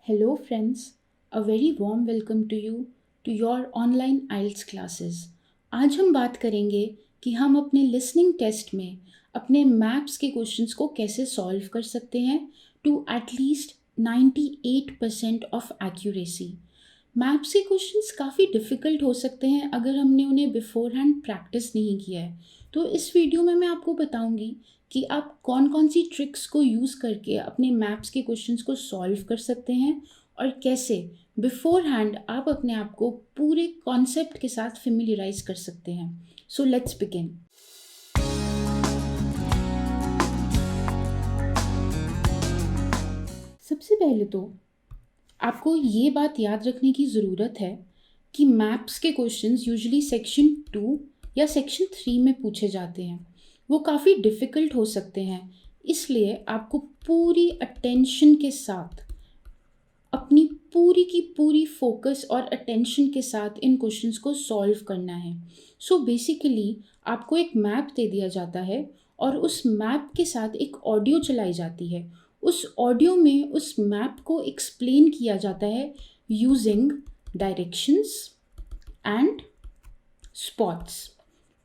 Hello, friends. A very warm welcome to you to your online IELTS classes. आज हम बात करेंगे कि हम अपने लिसनिंग टेस्ट में अपने मैप्स के क्वेश्चंस को कैसे सॉल्व कर सकते हैं to at least 98% of accuracy. Maps के क्वेश्चंस काफ़ी डिफ़िकल्ट हो सकते हैं अगर हमने उन्हें बिफोर हैंड प्रैक्टिस नहीं किया है. तो इस वीडियो में मैं आपको बताऊंगी कि आप कौन कौन सी ट्रिक्स को यूज़ करके अपने मैप्स के क्वेश्चंस को सॉल्व कर सकते हैं और कैसे बिफोर हैंड आप अपने आप को पूरे कॉन्सेप्ट के साथ फेमिलियराइज कर सकते हैं. So let's begin. सबसे पहले तो आपको ये बात याद रखने की ज़रूरत है कि मैप्स के क्वेश्चंस यूजुअली सेक्शन 2 या सेक्शन 3 में पूछे जाते हैं. वो काफ़ी डिफ़िकल्ट हो सकते हैं, इसलिए आपको पूरी अटेंशन के साथ अपनी पूरी की पूरी फोकस और अटेंशन के साथ इन क्वेश्चंस को सॉल्व करना है. सो बेसिकली आपको एक मैप दे दिया जाता है और उस मैप के साथ एक ऑडियो चलाई जाती है. उस ऑडियो में उस मैप को एक्सप्लेन किया जाता है यूजिंग डायरेक्शंस एंड स्पॉट्स.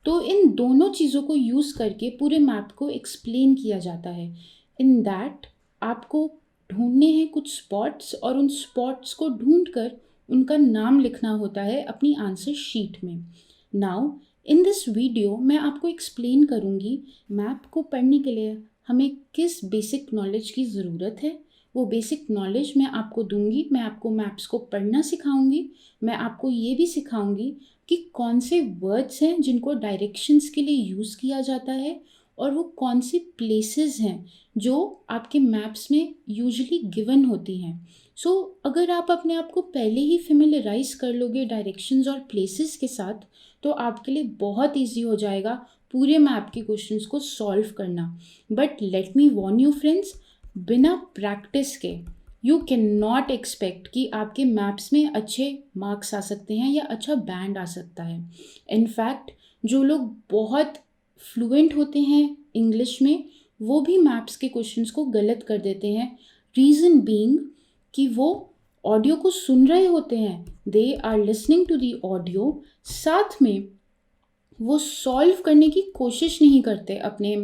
तो इन दोनों चीज़ों को यूज़ करके पूरे मैप को एक्सप्लेन किया जाता है. इन दैट आपको ढूंढने हैं कुछ स्पॉट्स और उन स्पॉट्स को ढूंढकर उनका नाम लिखना होता है अपनी आंसर शीट में. नाउ इन दिस वीडियो मैं आपको एक्सप्लेन करूँगी मैप को पढ़ने के लिए हमें किस बेसिक नॉलेज की ज़रूरत है. वो बेसिक नॉलेज मैं आपको दूंगी. मैं आपको मैप्स को पढ़ना सिखाऊंगी. मैं आपको ये भी सिखाऊंगी कि कौन से वर्ड्स हैं जिनको डायरेक्शंस के लिए यूज़ किया जाता है और वो कौन सी प्लेसेस हैं जो आपके मैप्स में यूजुअली गिवन होती हैं. सो अगर आप अपने आप को पहले ही फेमिलियराइज कर लोगे डायरेक्शंस और प्लेसेस के साथ तो आपके लिए बहुत ईजी हो जाएगा पूरे मैप के क्वेश्चंस को सॉल्व करना. But let me Warne you friends, बिना प्रैक्टिस के यू कैन नॉट एक्सपेक्ट कि आपके मैप्स में अच्छे मार्क्स आ सकते हैं या अच्छा बैंड आ सकता है. इनफैक्ट जो लोग बहुत फ्लुएंट होते हैं इंग्लिश में वो भी मैप्स के क्वेश्चंस को गलत कर देते हैं. रीज़न बीइंग कि वो ऑडियो को सुन रहे होते हैं, they are listening to the audio, साथ में वो सॉल्व करने की कोशिश नहीं करते अपने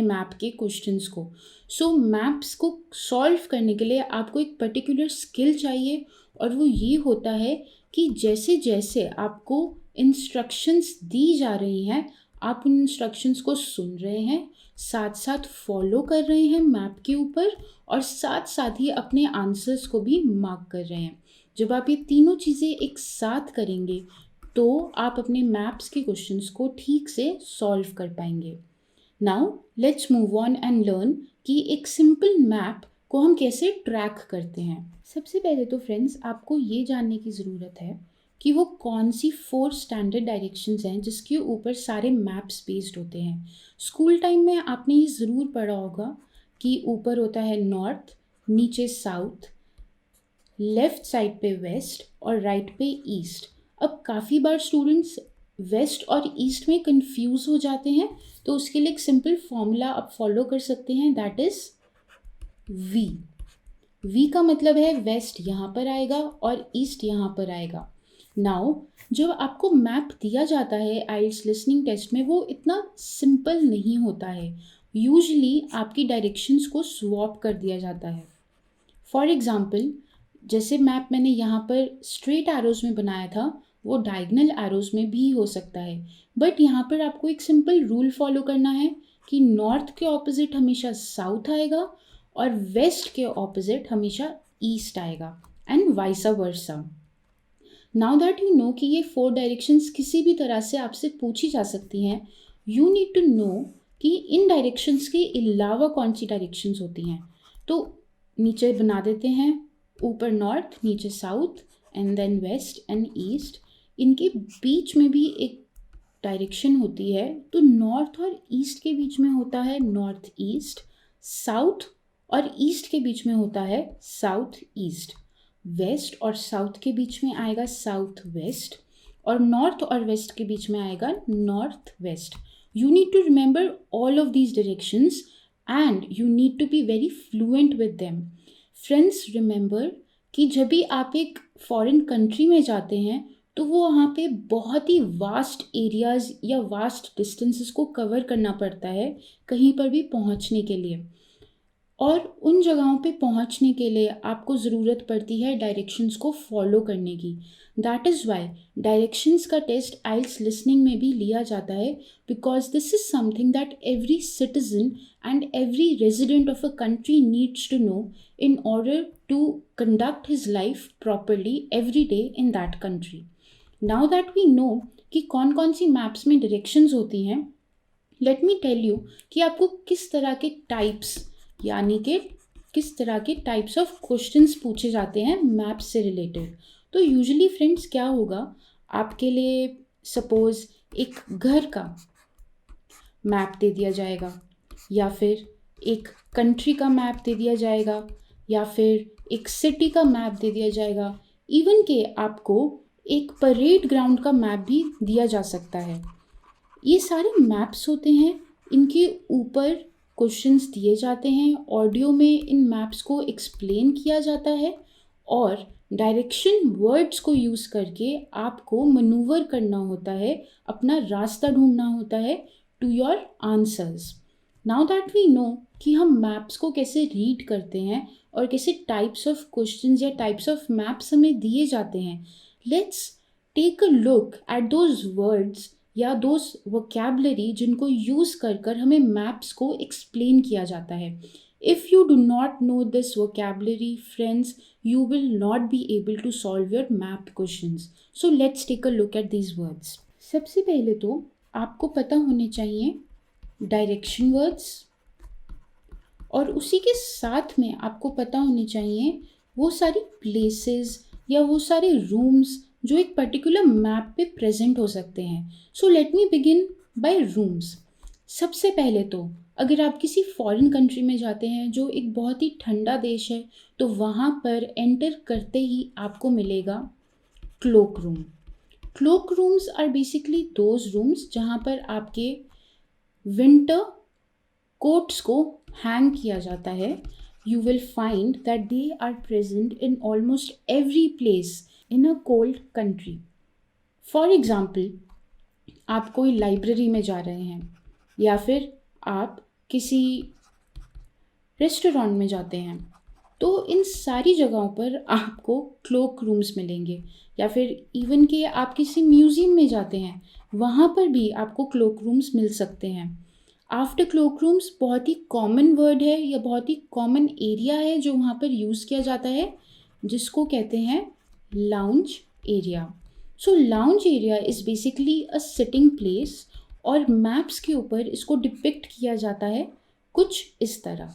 मैप के क्वेश्चंस को. सो मैप्स को सॉल्व करने के लिए आपको एक पर्टिकुलर स्किल चाहिए और वो ये होता है कि जैसे जैसे आपको इंस्ट्रक्शंस दी जा रही हैं आप उन इंस्ट्रक्शंस को सुन रहे हैं, साथ साथ फॉलो कर रहे हैं मैप के ऊपर और साथ साथ ही अपने आंसर्स को भी मार्क कर रहे हैं. जब आप ये तीनों चीज़ें एक साथ करेंगे तो आप अपने मैप्स के क्वेश्चंस को ठीक से सॉल्व कर पाएंगे. Now let's move on and learn कि एक सिंपल मैप को हम कैसे ट्रैक करते हैं. सबसे पहले तो फ्रेंड्स आपको ये जानने की ज़रूरत है कि वो कौन सी 4 स्टैंडर्ड डायरेक्शंस हैं जिसके ऊपर सारे मैप्स बेस्ड होते हैं. स्कूल टाइम में आपने ये ज़रूर पढ़ा होगा कि ऊपर होता है नॉर्थ, नीचे साउथ, लेफ़्ट साइड पे वेस्ट और राइट पे ईस्ट. अब काफ़ी बार स्टूडेंट्स वेस्ट और ईस्ट में कंफ्यूज हो जाते हैं तो उसके लिए एक सिंपल फॉर्मूला आप फॉलो कर सकते हैं, दैट इज़ वी. वी का मतलब है वेस्ट यहाँ पर आएगा और ईस्ट यहाँ पर आएगा. नाउ जब आपको मैप दिया जाता है आइल्स लिसनिंग टेस्ट में वो इतना सिंपल नहीं होता है. यूजुअली आपकी डायरेक्शंस को स्वॉप कर दिया जाता है. फॉर एग्ज़ाम्पल जैसे मैप मैंने यहाँ पर स्ट्रेट एरोज़ में बनाया था वो डायगनल एरोज़ में भी हो सकता है. बट यहाँ पर आपको एक सिंपल रूल फॉलो करना है कि नॉर्थ के ऑपोजिट हमेशा साउथ आएगा और वेस्ट के ऑपोजिट हमेशा ईस्ट आएगा and vice versa. Now that you know कि ये 4 डायरेक्शंस किसी भी तरह से आपसे पूछी जा सकती हैं, यू नीड टू नो कि इन डायरेक्शंस के अलावा कौन सी डायरेक्शंस होती हैं. तो नीचे बना देते हैं ऊपर नॉर्थ, नीचे south and then west and east. इनके बीच में भी एक डायरेक्शन होती है. तो नॉर्थ और ईस्ट के बीच में होता है नॉर्थ ईस्ट, साउथ और ईस्ट के बीच में होता है साउथ ईस्ट, वेस्ट और साउथ के बीच में आएगा साउथ वेस्ट और नॉर्थ और वेस्ट के बीच में आएगा north west. You need to remember all of these directions and you need to be very fluent with them. Friends, remember कि जब भी आप एक फॉरेन कंट्री में जाते हैं तो वो वहाँ पे बहुत ही वास्ट एरियाज़ या वास्ट डिस्टेंसेस को कवर करना पड़ता है कहीं पर भी पहुँचने के लिए। और उन जगहों पे पहुँचने के लिए आपको ज़रूरत पड़ती है डायरेक्शंस को फॉलो करने की। दैट इज़ वाई डायरेक्शंस का टेस्ट आइल्स लिसनिंग में भी लिया जाता है, because this is something that every citizen and every resident of a country needs to know in order to conduct his life properly every day in that country. Now that we know कि कौन कौन सी maps में directions होती हैं, let me tell you कि आपको किस तरह के टाइप्स यानी कि किस तरह के टाइप्स ऑफ क्वेश्चंस पूछे जाते हैं मैप्स से रिलेटेड। तो यूजुअली फ्रेंड्स क्या होगा, आपके लिए सपोज एक घर का मैप दे दिया जाएगा, या फिर एक कंट्री का मैप दे दिया जाएगा, या फिर एक सिटी का मैप दे दिया जाएगा, इवन के आपको एक परेड ग्राउंड का मैप भी दिया जा सकता है। ये सारे मैप्स होते हैं, इनके ऊपर क्वेश्चंस दिए जाते हैं, ऑडियो में इन मैप्स को एक्सप्लेन किया जाता है और डायरेक्शन वर्ड्स को यूज़ करके आपको मनूवर करना होता है, अपना रास्ता ढूंढना होता है to your answers. Now that we know कि हम मैप्स को कैसे रीड करते हैं और कैसे टाइप्स ऑफ क्वेश्चंस या टाइप्स ऑफ मैप्स हमें दिए जाते हैं, let's take a look at those words या दोज वोकैबुलरी जिनको यूज़ कर कर हमें मैप्स को एक्सप्लेन किया जाता है। If you do not know this vocabulary friends, you will not be able to solve your map questions. So let's take a look at these words. सबसे पहले तो आपको पता होने चाहिए डायरेक्शन वर्ड्स, और उसी के साथ में आपको पता होने चाहिए वो सारी प्लेसेस या वो सारे रूम्स जो एक पर्टिकुलर मैप पे प्रेजेंट हो सकते हैं। So let me begin by rooms. सबसे पहले तो अगर आप किसी फॉरेन कंट्री में जाते हैं जो एक बहुत ही ठंडा देश है, तो वहाँ पर एंटर करते ही आपको मिलेगा cloak room. Cloak rooms are basically those rooms जहाँ पर आपके विंटर कोट्स को हैंग किया जाता है। You will find that they are present in almost every place in a cold country. For example, आप कोई लाइब्रेरी में जा रहे हैं या फिर आप किसी रेस्टोरेंट में जाते हैं, तो इन सारी जगहों पर आपको क्लोक रूम्स मिलेंगे। या फिर इवन कि आप किसी म्यूज़ियम में जाते हैं, वहाँ पर भी आपको क्लोक रूम्स मिल सकते हैं। आफ्टर क्लोक रूम्स बहुत ही कॉमन वर्ड है या बहुत ही कॉमन एरिया है जो वहाँ पर यूज़ किया जाता है, जिसको कहते हैं lounge area. So lounge area is basically a sitting place, और मैप्स के ऊपर इसको डिपिक्ट किया जाता है कुछ इस तरह।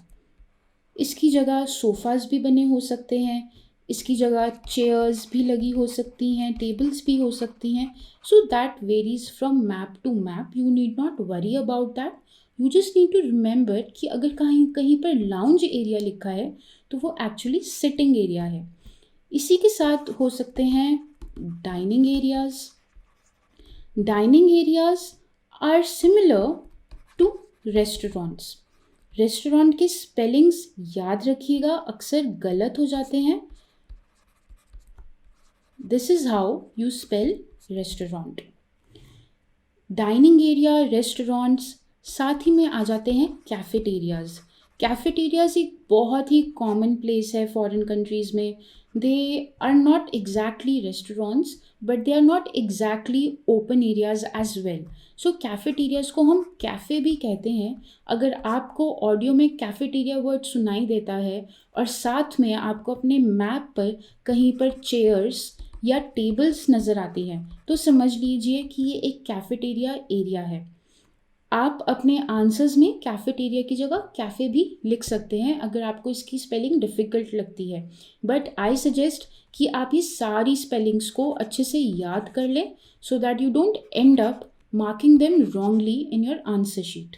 इसकी जगह सोफ़ाज़ भी बने हो सकते हैं, इसकी जगह चेयर्स भी लगी हो सकती हैं, टेबल्स भी हो सकती हैं। So that varies from map to map, you need not worry about that. You just need to remember कि अगर कहीं कहीं पर लाउंज एरिया लिखा है तो वो एक्चुअली सिटिंग एरिया है। इसी के साथ हो सकते हैं dining areas. Dining areas are similar to restaurants. Restaurant के स्पेलिंग्स याद रखिएगा, अक्सर गलत हो जाते हैं। This is how you spell restaurant. Dining area, restaurants, साथ ही में आ जाते हैं कैफेटेरियाज़। कैफेटेरियाज़ एक बहुत ही कॉमन प्लेस है फॉरेन कंट्रीज़ में। They are not exactly restaurants, but they are not exactly open areas as well. So cafeterias को हम कैफ़े भी कहते हैं। अगर आपको ऑडियो में कैफेटेरिया वर्ड सुनाई देता है और साथ में आपको अपने मैप पर कहीं पर चेयर्स या टेबल्स नज़र आती हैं, तो समझ लीजिए कि ये एक कैफेटेरिया एरिया है। आप अपने आंसर्स में कैफेटेरिया की जगह कैफ़े भी लिख सकते हैं अगर आपको इसकी स्पेलिंग डिफ़िकल्ट लगती है, बट आई सजेस्ट कि आप ये सारी स्पेलिंग्स को अच्छे से याद कर लें so that you don't end up marking them wrongly in your answer sheet.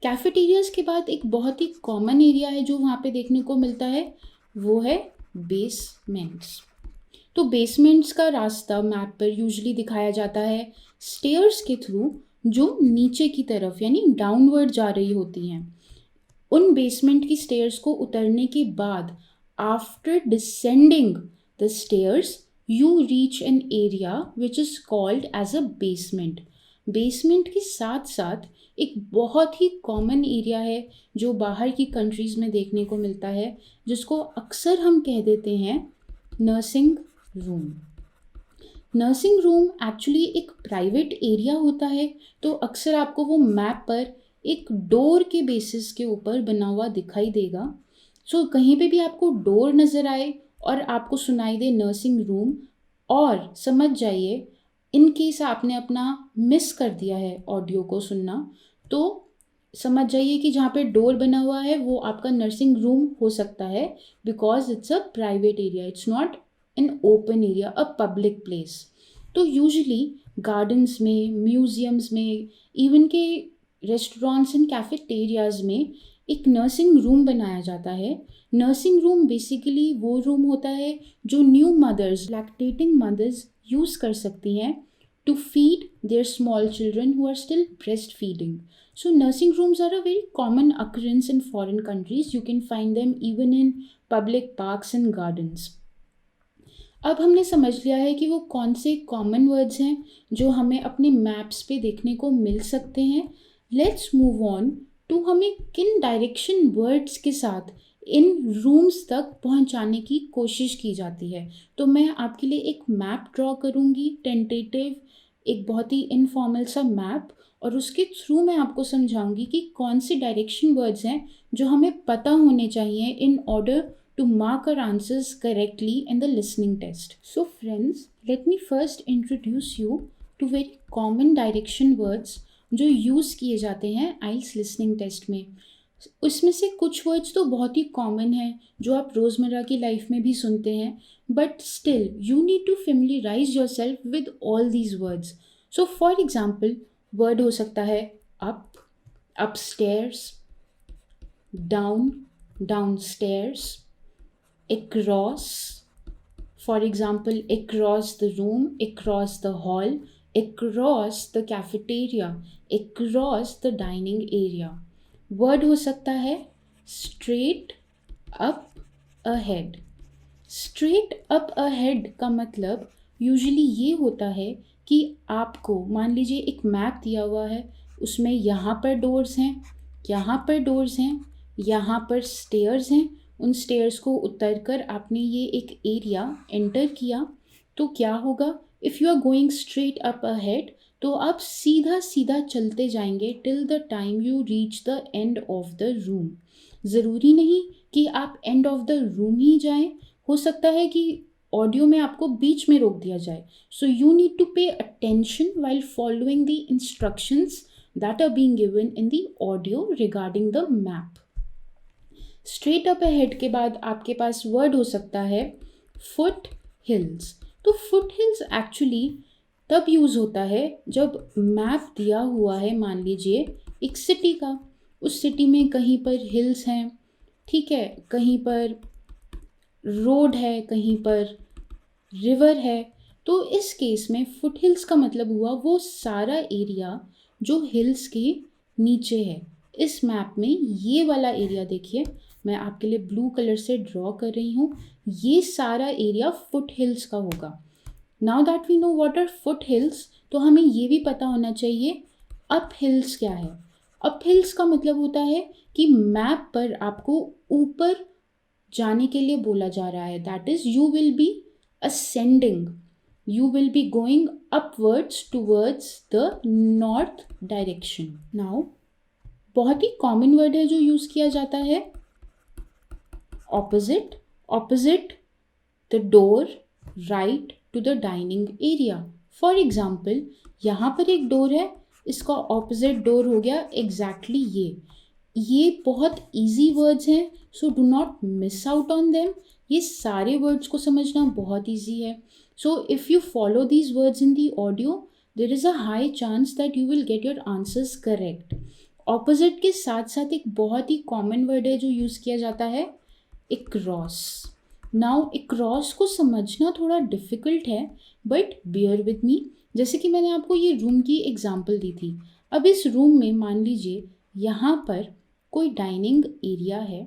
Cafeterias के बाद एक बहुत ही कॉमन एरिया है जो वहाँ पे देखने को मिलता है, वो है बेसमेंट्स। तो बेसमेंट्स का रास्ता मैप पर यूजुअली दिखाया जाता है स्टेयर्स के थ्रू, जो नीचे की तरफ यानी डाउनवर्ड जा रही होती हैं। उन बेसमेंट की स्टेयर्स को उतरने के बाद after descending the stairs you reach an area which is called as a basement. Basement के साथ साथ एक बहुत ही कॉमन एरिया है जो बाहर की कंट्रीज़ में देखने को मिलता है, जिसको अक्सर हम कह देते हैं nursing room. Nursing room actually एक प्राइवेट एरिया होता है, तो अक्सर आपको वो मैप पर एक डोर के बेसिस के ऊपर बना हुआ दिखाई देगा। सो कहीं पे भी आपको डोर नज़र आए और आपको सुनाई दे नर्सिंग रूम, और समझ जाइए इन केस आपने अपना मिस कर दिया है ऑडियो को सुनना, तो समझ जाइए कि जहाँ पे डोर बना हुआ है वो आपका नर्सिंग रूम हो सकता है, because it's a private area, it's not an open area, a public place. तो यूजुअली गार्डन्स में, म्यूजियम्स में, इवन के रेस्टोरेंट्स एंड कैफेटेरियाज में एक नर्सिंग रूम बनाया जाता है। नर्सिंग रूम बेसिकली वो रूम होता है जो new mothers, lactating mothers use कर सकती हैं to feed their small children who are still breastfeeding. So nursing rooms are a very common occurrence in foreign countries. You can find them even in public parks and gardens. अब हमने समझ लिया है कि वो कौन से कॉमन वर्ड्स हैं जो हमें अपने मैप्स पे देखने को मिल सकते हैं। लेट्स मूव ऑन टू हमें किन डायरेक्शन वर्ड्स के साथ इन रूम्स तक पहुंचाने की कोशिश की जाती है। तो मैं आपके लिए एक मैप ड्रॉ करूंगी, टेंटेटिव, एक बहुत ही इनफॉर्मल सा मैप, और उसके थ्रू मैं आपको समझाऊंगी कि कौन से डायरेक्शन वर्ड्स हैं जो हमें पता होने चाहिए in order to mark our answers correctly in the listening test. So friends, let me first introduce you to very common direction words जो यूज़ किए जाते हैं आइल्स लिसनिंग टेस्ट में। उसमें से कुछ वर्ड्स तो बहुत ही कॉमन हैं जो आप रोज़मर्रा की लाइफ में भी सुनते हैं, but still you need to familiarise yourself with all these words. So for example word हो सकता है up, upstairs, down, downstairs, across, for example across the room, across the hall, across the cafeteria, across the dining area. Word हो सकता है straight up ahead. Straight up ahead का मतलब usually ये होता है कि आपको मान लीजिए एक मैप दिया हुआ है, उसमें यहाँ पर डोर्स हैं, यहाँ पर डोर्स हैं, यहाँ पर स्टेयर्स हैं, उन स्टेयर्स को उतर कर आपने ये एक एरिया एंटर किया, तो क्या होगा, if you are going straight up ahead तो आप सीधा सीधा चलते जाएंगे till the time you reach the end of the room. ज़रूरी नहीं कि आप एंड ऑफ द रूम ही जाएं, हो सकता है कि ऑडियो में आपको बीच में रोक दिया जाए। So you need to pay attention while following the instructions that are being given in the audio regarding the map. Straight up ahead के बाद आपके पास वर्ड हो सकता है फुट हिल्स। तो फुट हिल्स एक्चुअली तब यूज़ होता है जब मैप दिया हुआ है, मान लीजिए एक सिटी का, उस सिटी में कहीं पर हिल्स हैं, ठीक है, कहीं पर रोड है, कहीं पर रिवर है, तो इस केस में फुट हिल्स का मतलब हुआ वो सारा एरिया जो हिल्स के नीचे है। इस मैप में ये वाला एरिया देखिए, मैं आपके लिए ब्लू कलर से ड्रॉ कर रही हूँ, ये सारा एरिया फुट हिल्स का होगा। Now that we know what are foot hills, तो हमें ये भी पता होना चाहिए अप हिल्स क्या है। अप हिल्स का मतलब होता है कि मैप पर आपको ऊपर जाने के लिए बोला जा रहा है, that is you will B ascending, you will be going upwards towards the north direction. Now बहुत ही कॉमन वर्ड है जो यूज़ किया जाता है opposite, opposite the door right to the dining area. For example यहाँ पर एक डोर है, इसका opposite डोर हो गया exactly ये बहुत easy words हैं, so do not miss out on them. ये सारे words को समझना बहुत easy है. So if you follow these words in the audio, there is a high chance that you will get your answers correct. Opposite के साथ साथ एक बहुत ही common word है जो यूज़ किया जाता है across. Now across को समझना थोड़ा difficult है, but bear with me. जैसे कि मैंने आपको ये रूम की एग्जाम्पल दी थी। अब इस रूम में मान लीजिए यहाँ पर कोई डाइनिंग एरिया है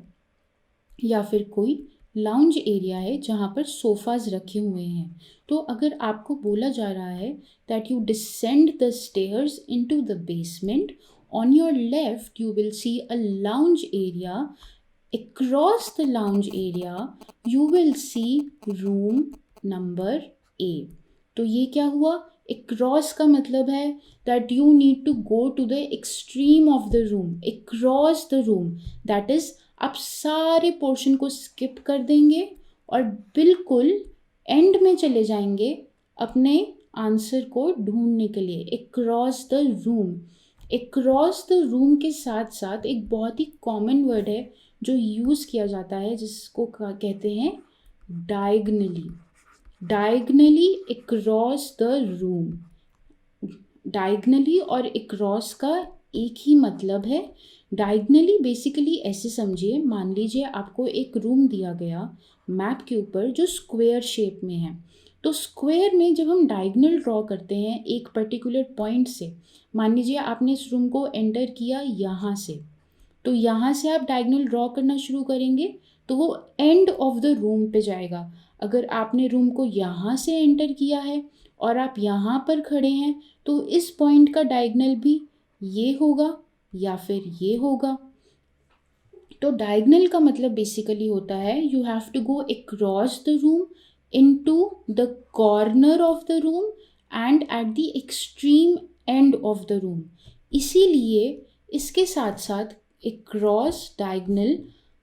या फिर कोई लाउंज एरिया है जहाँ पर सोफ़ाज रखे हुए हैं। तो अगर आपको बोला जा रहा है that you descend the stairs into the basement, on your left you will see a lounge area, across the lounge area you will see room number A। तो ये क्या हुआ? across का मतलब है that you need to go to the extreme of the room, across the room, that is आप सारे portion को स्किप कर देंगे और बिल्कुल एंड में चले जाएंगे अपने आंसर को ढूंढने के लिए। across the room, across the room के साथ साथ एक बहुत ही कॉमन वर्ड है जो यूज़ किया जाता है जिसको कहते हैं diagonally. Diagonally across the room. Diagonally और अक्रॉस का एक ही मतलब है। डायगनली बेसिकली ऐसे समझिए, मान लीजिए आपको एक रूम दिया गया मैप के ऊपर जो स्क्वायर शेप में है। तो स्क्वायर में जब हम डायगनल ड्रॉ करते हैं एक पर्टिकुलर पॉइंट से, मान लीजिए आपने इस रूम को एंटर किया यहाँ से, तो यहाँ से आप डायगनल ड्रॉ करना शुरू करेंगे तो वो एंड ऑफ द रूम पे जाएगा। अगर आपने रूम को यहाँ से एंटर किया है और आप यहाँ पर खड़े हैं तो इस पॉइंट का डायगनल भी ये होगा या फिर ये होगा। तो डायगनल का मतलब बेसिकली होता है you have to go across the room into the corner of the room and at the extreme end of the room. इसीलिए इसके साथ साथ अक्रॉस डायगनल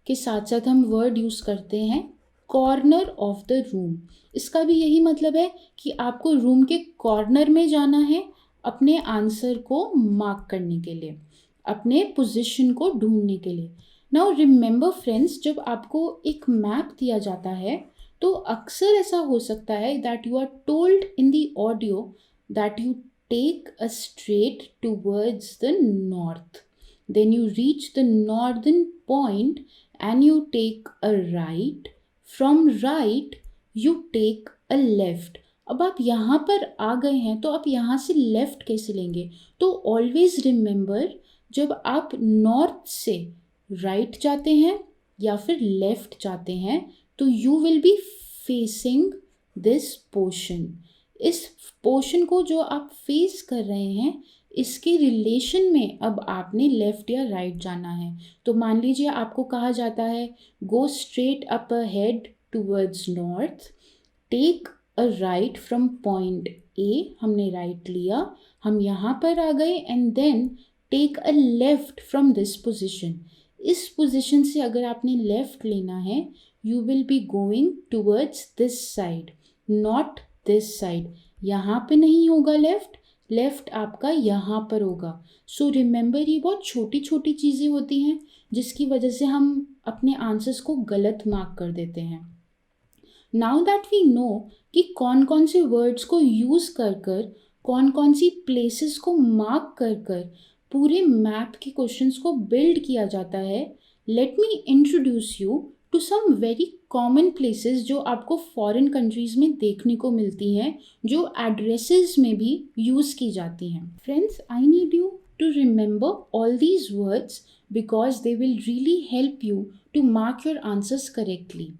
के साथ साथ हम वर्ड यूज़ करते हैं कॉर्नर ऑफ द रूम। इसका भी यही मतलब है कि आपको रूम के कॉर्नर में जाना है अपने आंसर को मार्क करने के लिए, अपने पोजीशन को ढूंढने के लिए। नाउ रिमेंबर फ्रेंड्स, जब आपको एक मैप दिया जाता है तो अक्सर ऐसा हो सकता है that you are told in the audio that you take a straight towards the north, then you reach the northern point and you take a right, from right you take a left। अब आप यहाँ पर आ गए हैं तो आप यहाँ से लेफ्ट कैसे लेंगे? तो ऑलवेज रिमेंबर, जब आप नॉर्थ से राइट जाते हैं या फिर लेफ्ट जाते हैं तो you will be facing this portion. इस पोर्शन को जो आप फेस कर रहे हैं इसके रिलेशन में अब आपने लेफ़्ट या राइट जाना है। तो मान लीजिए आपको कहा जाता है go straight up ahead towards north, take a right from point A, हमने राइट लिया, हम यहाँ पर आ गए, and then take a left from this position. इस पोजिशन से अगर आपने लेफ़्ट लेना है you will be going towards this side, not this side. यहाँ पे नहीं होगा लेफ़्ट, लेफ़्ट आपका यहाँ पर होगा। सो रिमेंबर, ये बहुत छोटी छोटी चीज़ें होती हैं जिसकी वजह से हम अपने आंसर्स को गलत मार्क कर देते हैं। नाउ दैट वी नो कि कौन कौन से वर्ड्स को यूज़ कर कर, कौन कौन सी प्लेसेस को मार्क कर कर पूरे मैप के क्वेश्चंस को बिल्ड किया जाता है, let me introduce you to some very common places जो आपको फॉरेन कंट्रीज़ में देखने को मिलती हैं, जो एड्रेसेस में भी यूज़ की जाती हैं। Friends, I need you to remember all these words because they will really help you to mark your answers correctly.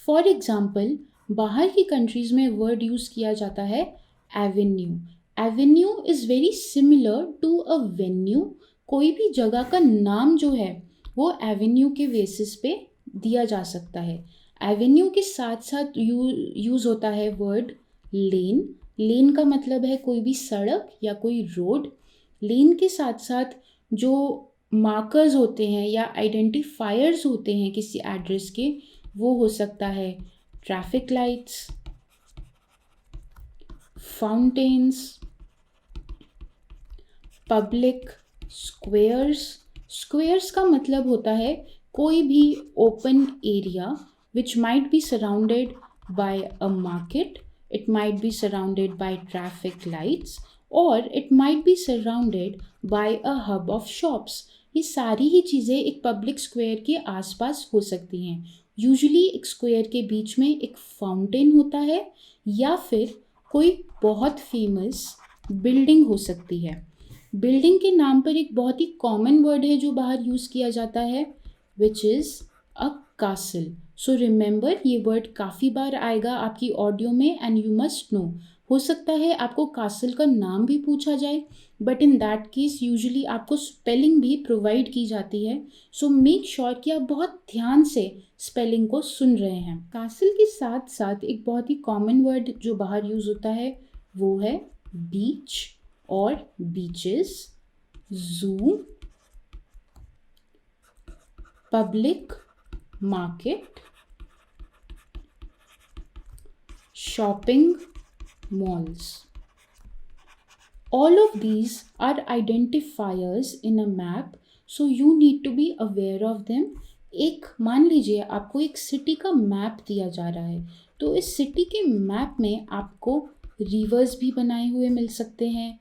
For example, बाहर की कंट्रीज़ में वर्ड यूज़ किया जाता है avenue. Avenue is very similar to a venue. कोई भी जगह का नाम जो है वो एवेन्यू के बेसिस पे दिया जा सकता है। एवेन्यू के साथ साथ यूज़ होता है वर्ड लेन। लेन का मतलब है कोई भी सड़क या कोई रोड। लेन के साथ साथ जो मार्कर्स होते हैं या आइडेंटिफायर्स होते हैं किसी एड्रेस के, वो हो सकता है traffic lights, fountains, public squares. Squares का मतलब होता है कोई भी open area which might be surrounded by a market, it might be surrounded by traffic lights, or it might be surrounded by a hub of shops। ये सारी ही चीज़ें एक पब्लिक स्क्वायर के आसपास हो सकती हैं। यूजुअली एक स्क्वायर के बीच में एक फाउंटेन होता है या फिर कोई बहुत फेमस बिल्डिंग हो सकती है। बिल्डिंग के नाम पर एक बहुत ही कॉमन वर्ड है जो बाहर यूज़ किया जाता है, which is a castle। So remember, ये वर्ड काफ़ी बार आएगा आपकी ऑडियो में एंड यू मस्ट नो। हो सकता है आपको कासल का नाम भी पूछा जाए, but in that case usually आपको स्पेलिंग भी प्रोवाइड की जाती है। सो मेक श्योर कि आप बहुत ध्यान से स्पेलिंग को सुन रहे हैं। कासल के साथ साथ एक बहुत ही कॉमन वर्ड जो बाहर यूज होता है वो है बीच और बीचेस, जू, public market, shopping malls. All of these are identifiers in a map, so you need to be aware of them. एक मान लीजिए आपको एक सिटी का मैप दिया जा रहा है, तो इस सिटी के मैप में आपको रिवर्स भी बनाए हुए मिल सकते हैं,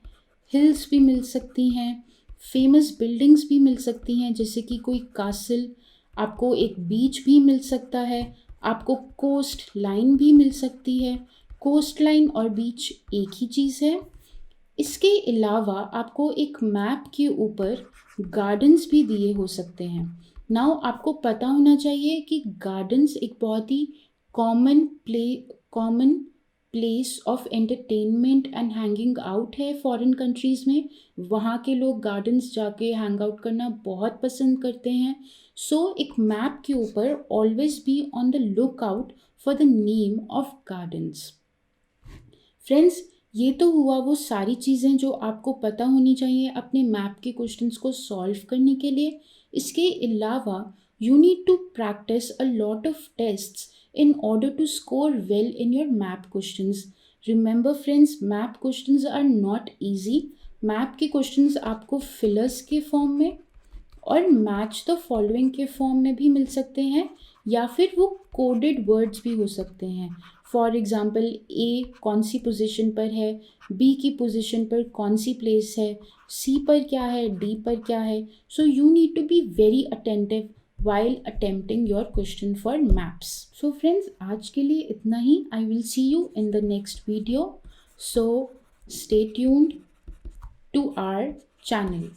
हिल्स भी मिल सकती हैं, फेमस बिल्डिंग्स भी मिल सकती हैं जैसे कि कोई कासल, आपको एक बीच भी मिल सकता है, आपको कोस्ट लाइन भी मिल सकती है। कोस्ट लाइन और बीच एक ही चीज़ है। इसके अलावा आपको एक मैप के ऊपर गार्डन्स भी दिए हो सकते हैं। नाउ आपको पता होना चाहिए कि गार्डन्स एक बहुत ही common place of entertainment and hanging out है फॉरेन कंट्रीज़ में। वहाँ के लोग गार्डन्स जाके हैंग आउट करना बहुत पसंद करते हैं। सो एक मैप के ऊपर always be on the look out for the name of gardens. Friends, ये तो हुआ वो सारी चीज़ें जो आपको पता होनी चाहिए अपने मैप के क्वेश्चंस को सॉल्व करने के लिए। इसके अलावा you need to practise a lot of tests in order to score well in your map questions. Remember friends, map questions are not easy. map के questions आपको fillers के form में और match the following के form में भी मिल सकते हैं, या फिर वो coded words भी हो सकते हैं। For example, A कौन सी position पर है, B की position पर कौन सी place है, C पर क्या है, D पर क्या है। So you need to be very attentive while attempting your question for maps. So friends, आज के लिए इतना ही। I will see you in the next video. So stay tuned to our channel.